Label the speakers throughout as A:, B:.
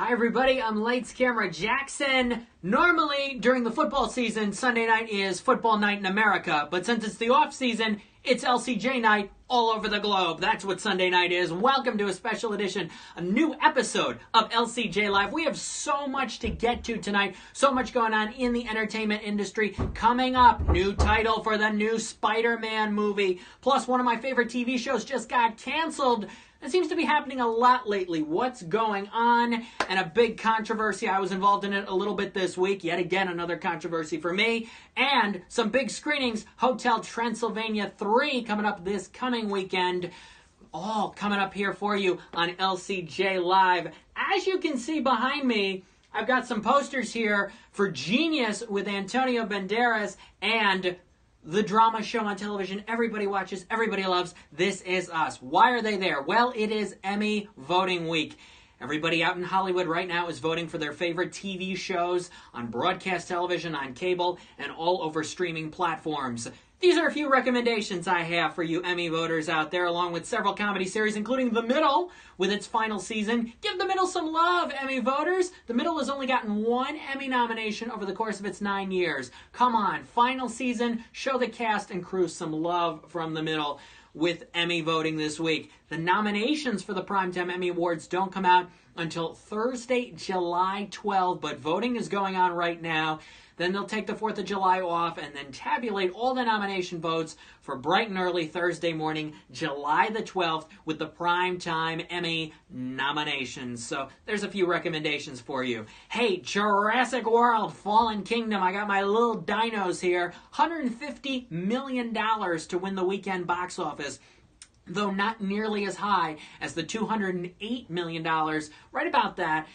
A: Hi everybody, I'm Lights Camera Jackson. Normally, during the football season, Sunday night is football night in America. But since it's the off season, it's LCJ night all over the globe. That's what Sunday night is. Welcome to a special edition, a new episode of LCJ Live. We have so much to get to tonight. So much going on in the entertainment industry. Coming up, new title for the new Spider-Man movie. Plus, one of my favorite TV shows just got canceled. It seems to be happening a lot lately. What's going on? And a big controversy. I was involved in it a little bit this week. Yet again, another controversy for me. And some big screenings. Hotel Transylvania 3 coming up this coming weekend. All coming up here for you on LCJ Live. As you can see behind me, I've got some posters here for Genius with Antonio Banderas and the drama show on television everybody watches, everybody loves, This Is Us. Why are they there? Well, it is Emmy voting week. Everybody out in Hollywood right now is voting for their favorite TV shows on broadcast television, on cable, and all over streaming platforms. These are a few recommendations I have for you Emmy voters out there, along with several comedy series, including The Middle, with its final season. Give The Middle some love, Emmy voters. The Middle has only gotten one Emmy nomination over the course of its 9 years. Come on, final season, show the cast and crew some love from The Middle with Emmy voting this week. The nominations for the Primetime Emmy Awards don't come out until Thursday, July 12th, but voting is going on right now. Then they'll take the 4th of July off and then tabulate all the nomination votes for bright and early Thursday morning, July the 12th, with the Primetime Emmy nominations. So there's a few recommendations for you. Hey, Jurassic World, Fallen Kingdom. I got my little dinos here. $150 million to win the weekend box office, though not nearly as high as the $208 million, right about that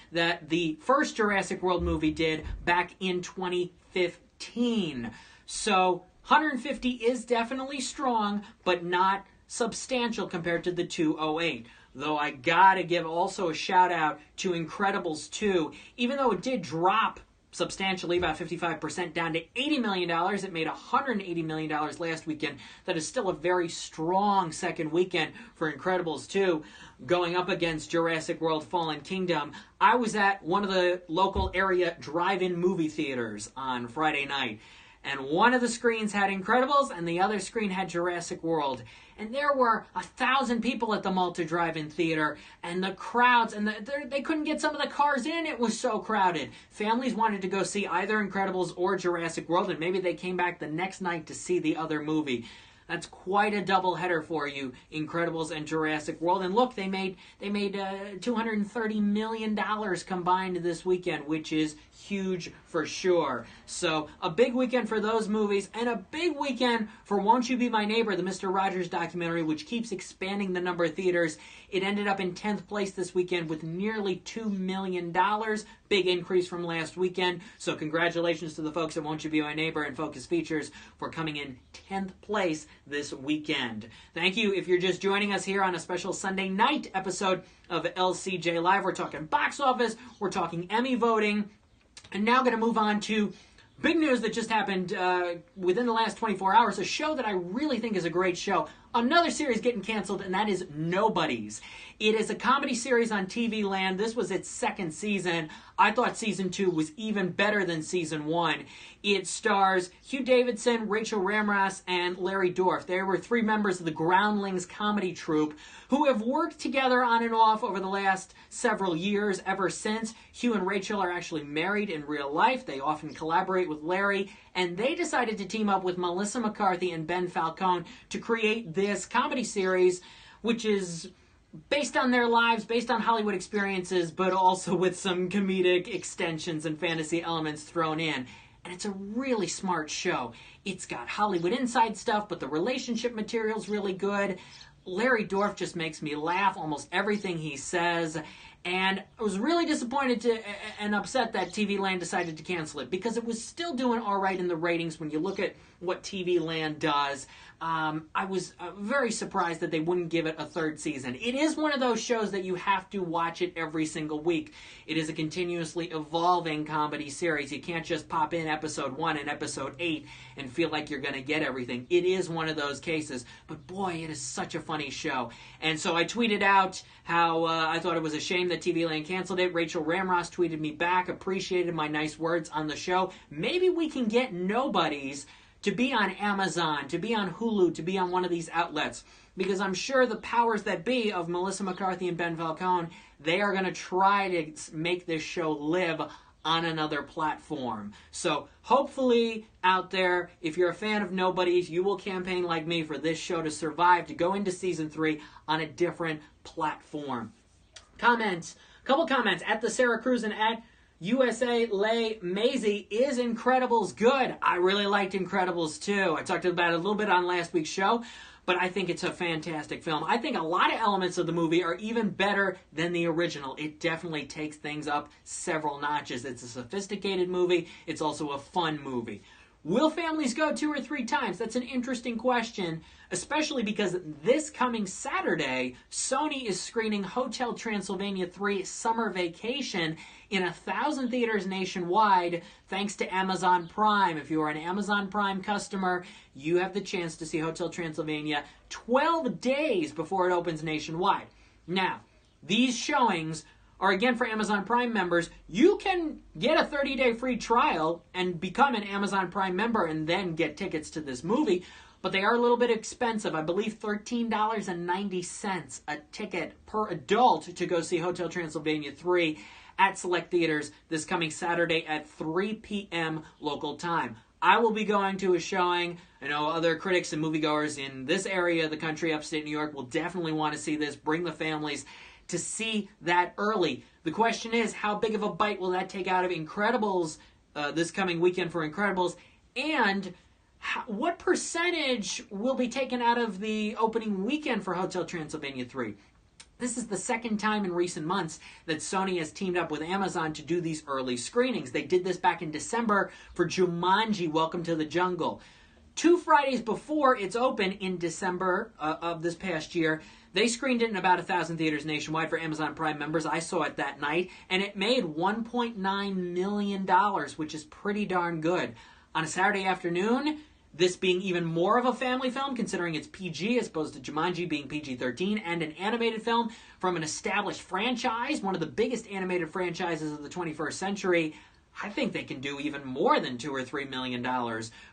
A: the first Jurassic World movie did back in 2015. So 150 is definitely strong, but not substantial compared to the 208. Though I gotta give also a shout out to Incredibles 2. Even though it did drop substantially, about 55%, down to $80 million. It made $180 million last weekend. That is still a very strong second weekend for Incredibles 2, going up against Jurassic World Fallen Kingdom. I was at one of the local area drive-in movie theaters on Friday night, and one of the screens had Incredibles and the other screen had Jurassic World. And there were 1,000 people at the Malta Drive-In Theater, and the crowds, and they couldn't get some of the cars in. It was so crowded. Families wanted to go see either Incredibles or Jurassic World, and maybe they came back the next night to see the other movie. That's quite a doubleheader for you, Incredibles and Jurassic World. And look, they made $230 million combined this weekend, which is huge for sure. So a big weekend for those movies, and a big weekend for Won't You Be My Neighbor, the Mr. Rogers documentary, which keeps expanding the number of theaters. It ended up in 10th place this weekend with nearly $2 million. Big increase from last weekend. So congratulations to the folks at Won't You Be My Neighbor and Focus Features for coming in 10th place this weekend. Thank you if you're just joining us here on a special Sunday night episode of LCJ Live. We're talking box office, we're talking Emmy voting, and now going to move on to big news that just happened within the last 24 hours, a show that I really think is a great show. Another series getting canceled, and that is Nobodies. It is a comedy series on TV Land. This was its second season. I thought season 2 was even better than season 1. It stars Hugh Davidson, Rachel Ramras, and Larry Dorff. They were 3 members of the Groundlings comedy troupe who have worked together on and off over the last several years. Ever since, Hugh and Rachel are actually married in real life. They often collaborate with Larry, and they decided to team up with Melissa McCarthy and Ben Falcone to create this comedy series, which is based on their lives, based on Hollywood experiences, but also with some comedic extensions and fantasy elements thrown in. And it's a really smart show. It's got Hollywood inside stuff, but the relationship material's really good. Larry Dorff just makes me laugh almost everything he says. And I was really disappointed and upset that TV Land decided to cancel it, because it was still doing all right in the ratings when you look at what TV Land does. I was very surprised that they wouldn't give it a third season. It is one of those shows that you have to watch it every single week. It is a continuously evolving comedy series. You can't just pop in episode 1 and episode 8 and feel like you're going to get everything. It is one of those cases, but boy, it is such a funny show. And so I tweeted out how I thought it was a shame that TV Land canceled it. Rachel Ramros tweeted me back, appreciated my nice words on the show. Maybe we can get Nobodies to be on Amazon, to be on Hulu, to be on one of these outlets. Because I'm sure the powers that be of Melissa McCarthy and Ben Falcone, they are going to try to make this show live on another platform. So hopefully out there, if you're a fan of Nobodies, you will campaign like me for this show to survive, to go into season 3 on a different platform. Comments. A couple comments. At the Sarah Cruz and at USA Lay Maisie, is Incredibles good? I really liked Incredibles too. I talked about it a little bit on last week's show, but I think it's a fantastic film. I think a lot of elements of the movie are even better than the original. It definitely takes things up several notches. It's a sophisticated movie. It's also a fun movie. Will families go 2 or 3 times? That's an interesting question, especially because this coming Saturday, Sony is screening Hotel Transylvania 3 Summer Vacation in 1,000 theaters nationwide, thanks to Amazon Prime. If you are an Amazon Prime customer, you have the chance to see Hotel Transylvania 12 days before it opens nationwide. Now, these showings are again for Amazon Prime members. You can get a 30-day free trial and become an Amazon Prime member and then get tickets to this movie, but they are a little bit expensive. I believe $13.90 a ticket per adult to go see Hotel Transylvania 3 at select theaters this coming Saturday at 3 p.m. local time. I will be going to a showing. I know other critics and moviegoers in this area of the country, upstate New York, will definitely want to see this. Bring the families to see that early. The question is, how big of a bite will that take out of Incredibles this coming weekend for Incredibles? And what percentage will be taken out of the opening weekend for Hotel Transylvania 3? This is the second time in recent months that Sony has teamed up with Amazon to do these early screenings. They did this back in December for Jumanji, Welcome to the Jungle. 2 Fridays before it's open in December of this past year, they screened it in about 1,000 theaters nationwide for Amazon Prime members. I saw it that night, and it made $1.9 million, which is pretty darn good. On a Saturday afternoon, this being even more of a family film, considering it's PG as opposed to Jumanji being PG-13, and an animated film from an established franchise, one of the biggest animated franchises of the 21st century, I think they can do even more than $2 or $3 million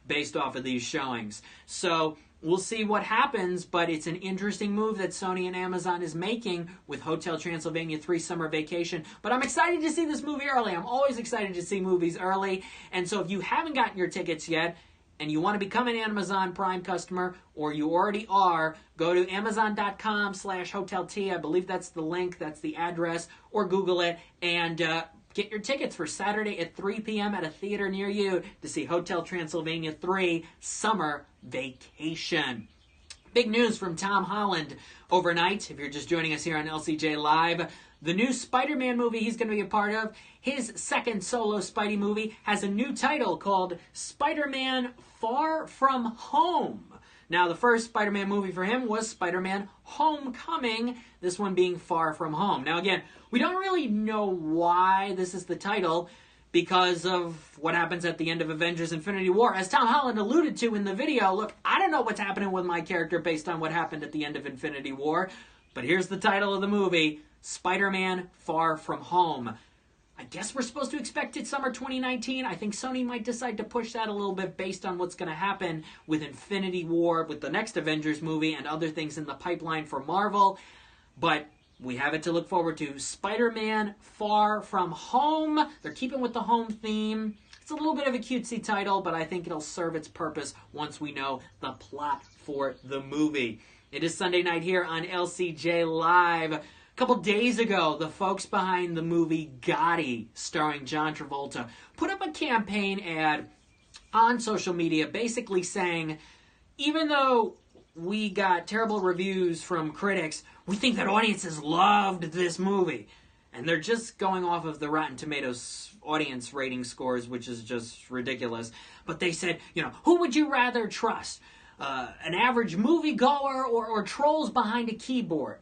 A: based off of these showings. So we'll see what happens, but it's an interesting move that Sony and Amazon is making with Hotel Transylvania 3 Summer Vacation. But I'm excited to see this movie early. I'm always excited to see movies early. And so if you haven't gotten your tickets yet, and you want to become an Amazon Prime customer, or you already are, go to amazon.com/HotelT. I believe that's the link, that's the address, or Google it, and get your tickets for Saturday at 3 p.m. at a theater near you to see Hotel Transylvania 3 Summer Vacation. Big news from Tom Holland overnight, if you're just joining us here on LCJ Live. The new Spider-Man movie he's going to be a part of, his second solo Spidey movie, has a new title called Spider-Man Far From Home. Now, the first Spider-Man movie for him was Spider-Man Homecoming, this one being Far From Home. Now, again, we don't really know why this is the title because of what happens at the end of Avengers Infinity War. As Tom Holland alluded to in the video, look, I don't know what's happening with my character based on what happened at the end of Infinity War, but here's the title of the movie, Spider-Man Far From Home. I guess we're supposed to expect it summer 2019. I think Sony might decide to push that a little bit based on what's going to happen with Infinity War, with the next Avengers movie, and other things in the pipeline for Marvel. But we have it to look forward to. Spider-Man Far From Home. They're keeping with the home theme. It's a little bit of a cutesy title, but I think it'll serve its purpose once we know the plot for the movie. It is Sunday night here on LCJ Live. A couple days ago, the folks behind the movie Gotti, starring John Travolta, put up a campaign ad on social media basically saying, even though we got terrible reviews from critics, we think that audiences loved this movie. And they're just going off of the Rotten Tomatoes audience rating scores, which is just ridiculous. But they said, who would you rather trust? an average moviegoer or trolls behind a keyboard.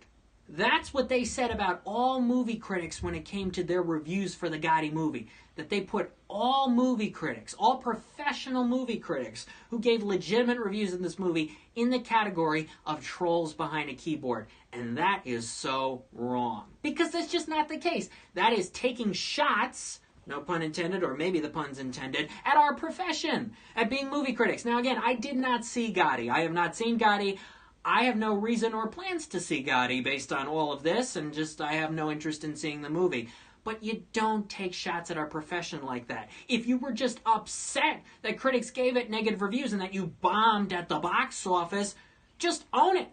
A: That's what they said about all movie critics when it came to their reviews for the Gotti movie. That they put all movie critics, all professional movie critics who gave legitimate reviews in this movie in the category of trolls behind a keyboard. And that is so wrong. Because that's just not the case. That is taking shots, no pun intended, or maybe the pun's intended, at our profession, at being movie critics. Now again, I did not see Gotti. I have not seen Gotti. I have no reason or plans to see Gotti based on all of this, and just I have no interest in seeing the movie. But you don't take shots at our profession like that. If you were just upset that critics gave it negative reviews and that you bombed at the box office, just own it.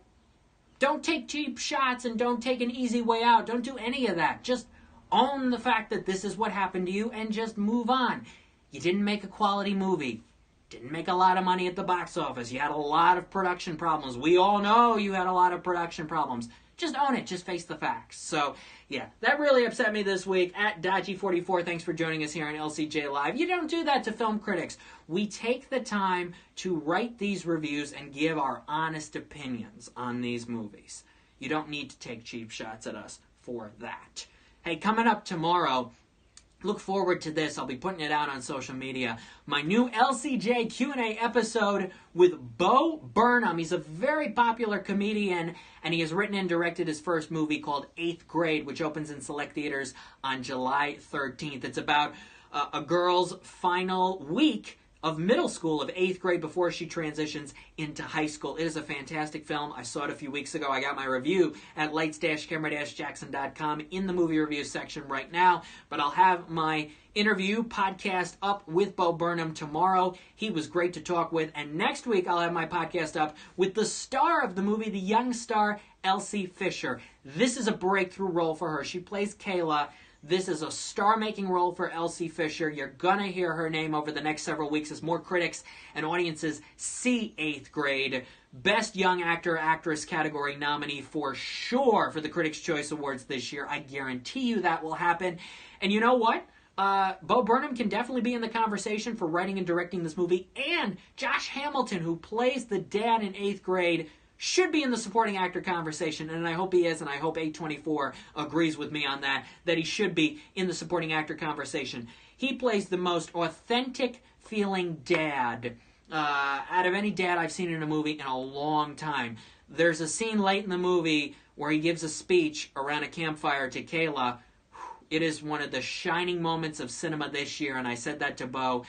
A: Don't take cheap shots and don't take an easy way out. Don't do any of that. Just own the fact that this is what happened to you and just move on. You didn't make a quality movie. Didn't make a lot of money at the box office. You had a lot of production problems. We all know you had a lot of production problems. Just own it. Just face the facts. So, yeah, that really upset me this week. At Dodgy44, thanks for joining us here on LCJ Live. You don't do that to film critics. We take the time to write these reviews and give our honest opinions on these movies. You don't need to take cheap shots at us for that. Hey, coming up tomorrow, look forward to this. I'll be putting it out on social media. My new LCJ Q&A episode with Bo Burnham. He's a very popular comedian, and he has written and directed his first movie called 8th Grade, which opens in select theaters on July 13th. It's about a girl's final week of middle school, of 8th grade, before she transitions into high school. It is a fantastic film. I saw it a few weeks ago. I got my review at lights-camera-jackson.com in the movie review section right now. But I'll have my interview podcast up with Bo Burnham tomorrow. He was great to talk with. And next week, I'll have my podcast up with the star of the movie, the young star, Elsie Fisher. This is a breakthrough role for her. She plays Kayla. This is a star-making role for Elsie Fisher. You're going to hear her name over the next several weeks as more critics and audiences see 8th Grade. Best Young Actor, Actress category nominee for sure for the Critics' Choice Awards this year. I guarantee you that will happen. And you know what? Bo Burnham can definitely be in the conversation for writing and directing this movie. And Josh Hamilton, who plays the dad in 8th Grade, should be in the supporting actor conversation, and I hope he is, and I hope A24 agrees with me on that he should be in the supporting actor conversation. He plays the most authentic feeling dad out of any dad I've seen in a movie in a long time. There's a scene late in the movie where he gives a speech around a campfire to Kayla. It is one of the shining moments of cinema this year, and I said that to Bo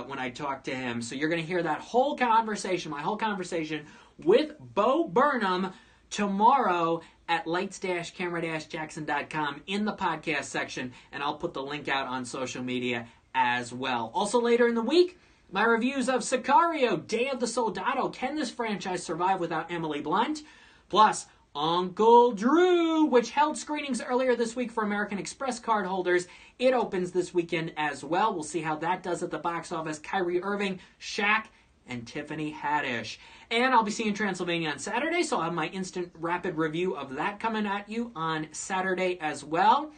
A: when I talked to him. So you're going to hear that whole conversation, my whole conversation with Bo Burnham tomorrow at lights-camera-jackson.com in the podcast section, and I'll put the link out on social media as well. Also later in the week, my reviews of Sicario, Day of the Soldado. Can this franchise survive without Emily Blunt? Plus, Uncle Drew, which held screenings earlier this week for American Express card holders. It opens this weekend as well. We'll see how that does at the box office. Kyrie Irving, Shaq, and Tiffany Haddish. And I'll be seeing Transylvania on Saturday, so I'll have my instant rapid review of that coming at you on Saturday as well.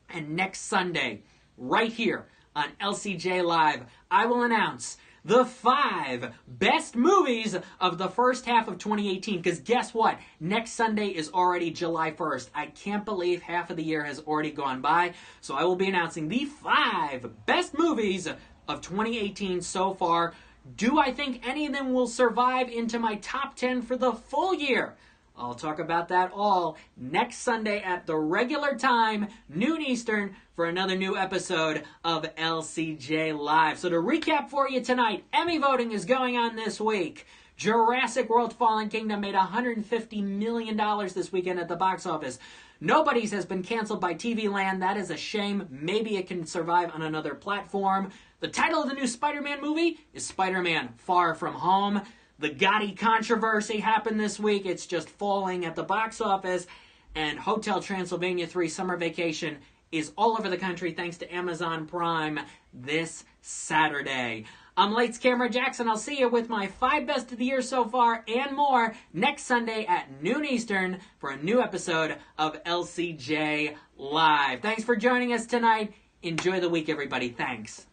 A: And next Sunday, right here on LCJ Live, I will announce the 5 best movies of the first half of 2018. Because guess what? Next Sunday is already July 1st. I can't believe half of the year has already gone by. So I will be announcing the 5 best movies of 2018 so far. Do I think any of them will survive into my top 10 for the full year? I'll talk about that all next Sunday at the regular time, noon Eastern, for another new episode of LCJ Live. So to recap for you tonight, Emmy voting is going on this week. Jurassic World Fallen Kingdom made $150 million this weekend at the box office. Nobodies has been canceled by TV Land. That is a shame. Maybe it can survive on another platform. The title of the new Spider-Man movie is Spider-Man Far From Home. The Gotti controversy happened this week. It's just falling at the box office. And Hotel Transylvania 3 Summer Vacation is all over the country thanks to Amazon Prime this Saturday. I'm Lights Camera Jackson. I'll see you with my 5 best of the year so far and more next Sunday at noon Eastern for a new episode of LCJ Live. Thanks for joining us tonight. Enjoy the week, everybody. Thanks.